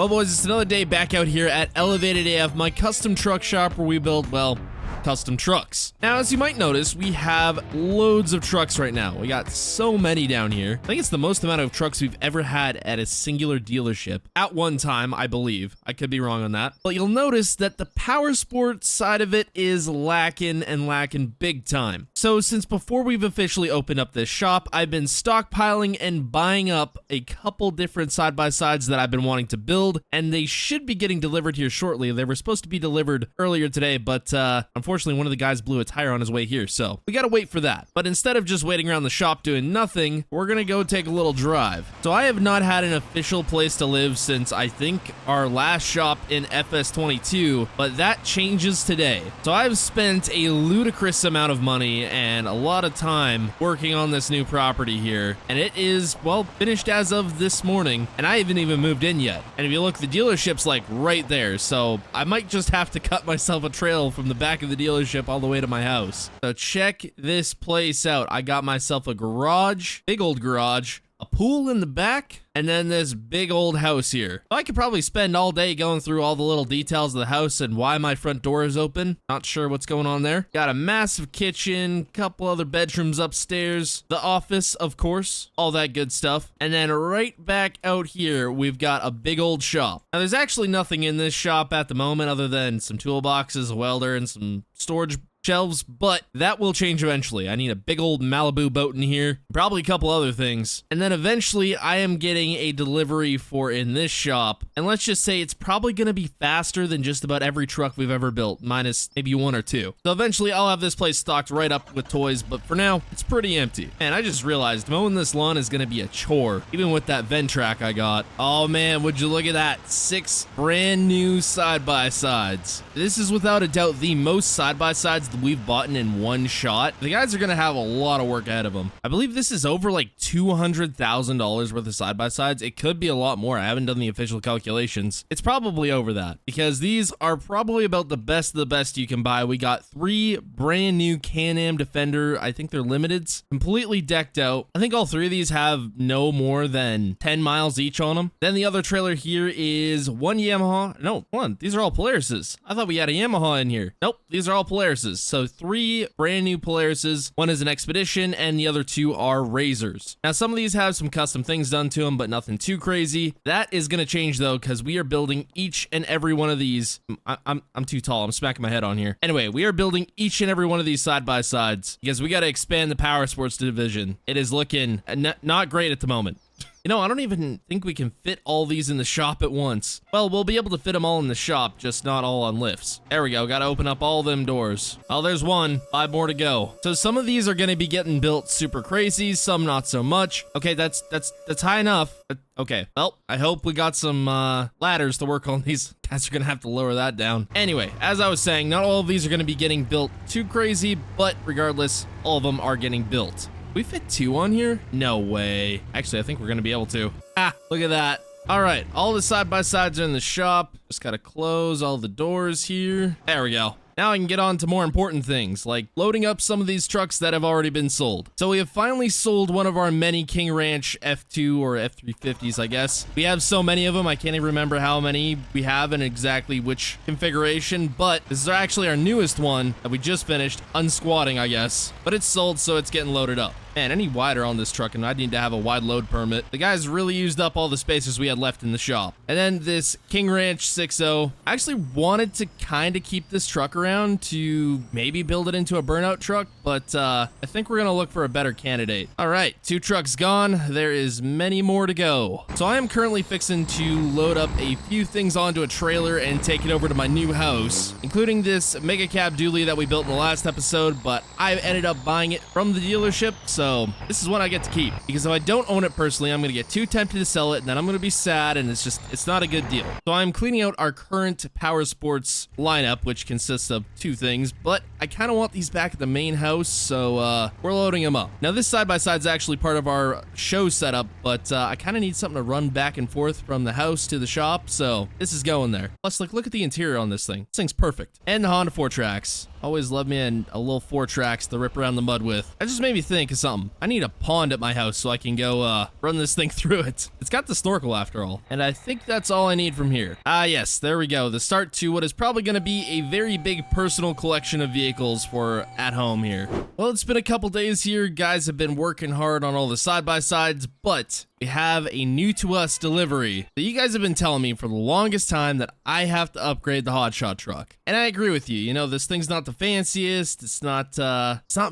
Well, boys, it's another day back out here at Elevated AF, my custom truck shop where we build, well, custom trucks. Now, as you might notice, we have loads of trucks right now. We got so many down here. I think it's the most amount of trucks we've ever had at a singular dealership at one time, I believe. I could be wrong on that. But you'll notice that the power sports side of it is lacking and lacking big time. So since before we've officially opened up this shop, I've been stockpiling and buying up a couple different side-by-sides that I've been wanting to build, and they should be getting delivered here shortly. They were supposed to be delivered earlier today, but unfortunately, one of the guys blew a tire on his way here, so we gotta wait for that. But instead of just waiting around the shop doing nothing, we're gonna go take a little drive. So I have not had an official place to live since I think our last shop in FS22, but that changes today. So I've spent a ludicrous amount of money and a lot of time working on this new property here, and it is, well, finished as of this morning, and I haven't even moved in yet. And if you look, the dealership's like right there, so I might just have to cut myself a trail from the back of the dealership all the way to my house. So check this place out. I got myself a garage, big old garage, a pool in the back, and then this big old house here. I could probably spend all day going through all the little details of the house and why my front door is open. Not sure what's going on there. Got a massive kitchen, couple other bedrooms upstairs, the office, of course, all that good stuff. And then right back out here, we've got a big old shop. Now, there's actually nothing in this shop at the moment other than some toolboxes, a welder, and some storage shelves, but that will change eventually. I need a big old Malibu boat in here, probably a couple other things. And then eventually I am getting a delivery for in this shop. And let's just say it's probably going to be faster than just about every truck we've ever built, minus maybe one or two. So eventually I'll have this place stocked right up with toys, but for now, it's pretty empty. And I just realized mowing this lawn is going to be a chore, even with that Ventrac I got. Oh man, would you look at that? 6 brand new side-by-sides. This is without a doubt the most side-by-sides that we've bought in one shot. The guys are gonna have a lot of work ahead of them. I believe this is over like $200,000 worth of side-by-sides. It could be a lot more. I haven't done the official calculations. It's probably over that because these are probably about the best of the best you can buy. We got 3 brand new Can-Am Defender. I think they're limiteds, completely decked out. I think all 3 of these have no more than 10 miles each on them. Then the other trailer here is one Yamaha. No, one. These are all Polarises. I thought we had a Yamaha in here. Nope, these are all Polarises. So 3 brand new Polarises. One is an Expedition and the other 2 are Razors. Now some of these have some custom things done to them, but nothing too crazy. That is going to change though, because we are building each and every one of these. I'm too tall. I'm smacking my head on here. Anyway, we are building each and every one of these side-by-sides because we got to expand the power sports division. It is looking not great at the moment. You know, I don't even think we can fit all these in the shop at once. Well, we'll be able to fit them all in the shop, just not all on lifts. There we go. Got to open up all them doors. Oh, there's one. 5 more to go. So some of these are going to be getting built super crazy, some not so much. Okay, that's high enough. Okay, well, I hope we got some ladders to work on. These guys are going to have to lower that down. Anyway, as I was saying, not all of these are going to be getting built too crazy, but regardless, all of them are getting built. We fit 2 on here? No way. Actually, I think we're gonna be able to. Ah, look at that. All right, all the side-by-sides are in the shop. Just gotta close all the doors here. There we go. Now I can get on to more important things, like loading up some of these trucks that have already been sold. So we have finally sold one of our many King Ranch F2 or F350s, I guess. We have so many of them, I can't even remember how many we have and exactly which configuration, but this is actually our newest one that we just finished unsquatting, I guess. But it's sold, so it's getting loaded up. Man, any wider on this truck and I need to have a wide load permit. The guys really used up all the spaces we had left in the shop. And then this King Ranch 6.0. I actually wanted to kind of keep this truck around to maybe build it into a burnout truck, but I think we're gonna look for a better candidate. All right, 2 trucks gone. There is many more to go. So I am currently fixing to load up a few things onto a trailer and take it over to my new house, including this mega cab dually that we built in the last episode, but I ended up buying it from the dealership, so this is what I get to keep. Because if I don't own it personally, I'm gonna get too tempted to sell it, and then I'm gonna be sad, and it's not a good deal. So I'm cleaning out our current power sports lineup, which consists of 2 things, but I kind of want these back at the main house house, so we're loading them up. Now, this side-by-side is actually part of our show setup, but I kind of need something to run back and forth from the house to the shop, so this is going there. Plus, like, look at the interior on this thing. This thing's perfect. And the Honda 4Trax. Always love me and a little 4Trax to rip around the mud with. That just made me think of something. I need a pond at my house so I can go run this thing through it. It's got the snorkel after all. And I think that's all I need from here. Ah, yes, there we go. The start to what is probably going to be a very big personal collection of vehicles for at home here. Well, it's been a couple days here. Guys have been working hard on all the side-by-sides, but we have a new to us delivery that you guys have been telling me for the longest time that I have to upgrade the hotshot truck. And I agree with you. You know, this thing's not the fanciest. It's not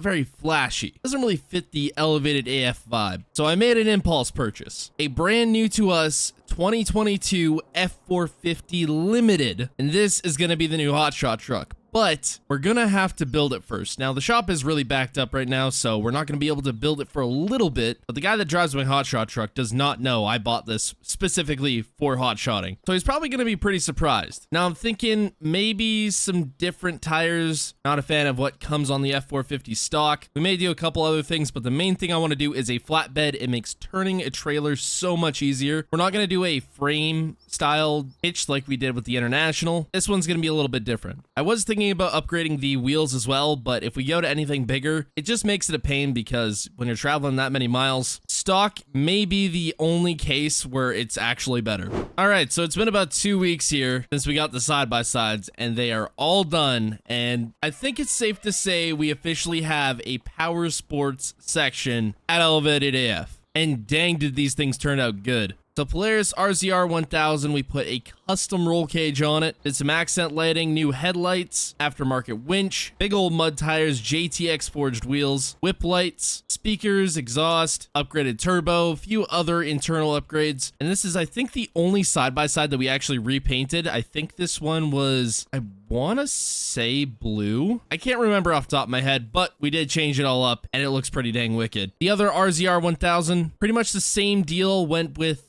very flashy. It doesn't really fit the elevated AF vibe. So I made an impulse purchase. A brand new to us 2022 F450 Limited. And this is going to be the new hotshot truck. But we're gonna have to build it first. Now, the shop is really backed up right now, so we're not gonna be able to build it for a little bit. But the guy that drives my hotshot truck does not know I bought this specifically for hotshotting. So he's probably gonna be pretty surprised. Now, I'm thinking maybe some different tires. Not a fan of what comes on the F450 stock. We may do a couple other things, but the main thing I wanna do is a flatbed. It makes turning a trailer so much easier. We're not gonna do a frame style hitch like we did with the International. This one's gonna be a little bit different. I was thinking about upgrading the wheels as well, but if we go to anything bigger, it just makes it a pain because when you're traveling that many miles, stock may be the only case where it's actually better. All right, so it's been about 2 weeks here since we got the side-by-sides, and they are all done, and I think it's safe to say we officially have a power sports section at Elevated AF. And dang, did these things turn out good. So Polaris RZR 1000, we put a custom roll cage on it, did some accent lighting, new headlights, aftermarket winch, big old mud tires, JTX forged wheels, whip lights, speakers, exhaust, upgraded turbo, a few other internal upgrades. And this is, I think, the only side-by-side that we actually repainted. I think this one was, I want to say blue. I can't remember off the top of my head, but we did change it all up and it looks pretty dang wicked. The other RZR 1000, pretty much the same deal, went with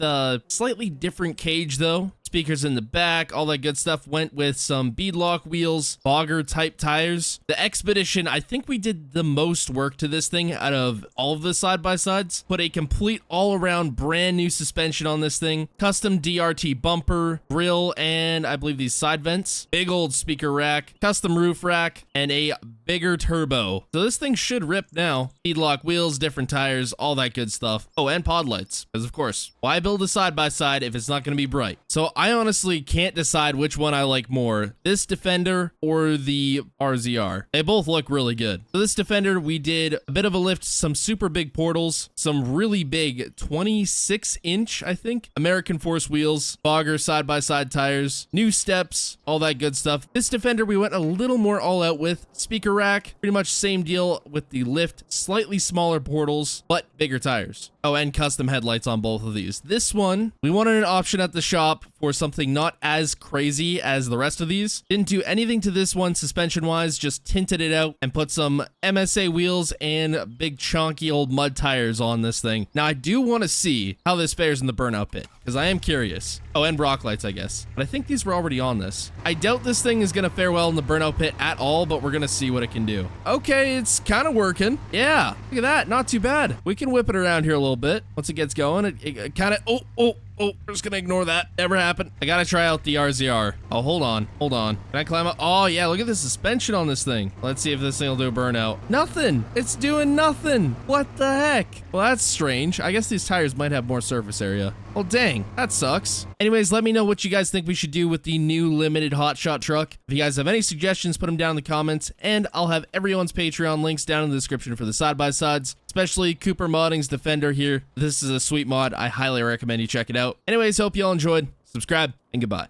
slightly different cage though. Speakers in the back, all that good stuff. Went with some beadlock wheels, bogger type tires. The Expedition, I think we did the most work to this thing out of all of the side-by-sides. Put a complete all-around brand new suspension on this thing. Custom DRT bumper, grill, and I believe these side vents. Big old speaker rack, custom roof rack, and a bigger turbo. So this thing should rip now. Beadlock wheels, different tires, all that good stuff. Oh, and pod lights, because of course, why build a side-by-side if it's not going to be bright? So I honestly can't decide which one I like more, this Defender or the RZR. They both look really good. So this Defender, we did a bit of a lift, some super big portals, some really big 26-inch, I think, American Force wheels, bogger side-by-side tires, new steps, all that good stuff. This Defender, we went a little more all out with. Speaker rack, pretty much same deal with the lift, slightly smaller portals, but bigger tires. Oh, and custom headlights on both of these. This one, we wanted an option at the shop for something not as crazy as the rest of these. Didn't do anything to this one suspension-wise, just tinted it out and put some MSA wheels and big chonky old mud tires on this thing. Now, I do want to see how this fares in the burnout pit, because I am curious. Oh, and rock lights, I guess. But I think these were already on this. I doubt this thing is going to fare well in the burnout pit at all, but we're going to see what it can do. Okay, it's kind of working. Yeah, look at that. Not too bad. We can whip it around here a little bit. Once it gets going, it kind of... Oh, we're just gonna ignore that. Never happened. I gotta try out the RZR. Oh, hold on. Can I climb up? Oh, yeah, look at the suspension on this thing. Let's see if this thing will do a burnout. Nothing. It's doing nothing. What the heck? Well, that's strange. I guess these tires might have more surface area. Well, dang, that sucks. Anyways, let me know what you guys think we should do with the new limited hotshot truck. If you guys have any suggestions, put them down in the comments, and I'll have everyone's Patreon links down in the description for the side-by-sides, especially Cooper Modding's Defender here. This is a sweet mod. I highly recommend you check it out. Anyways, hope you all enjoyed. Subscribe, and goodbye.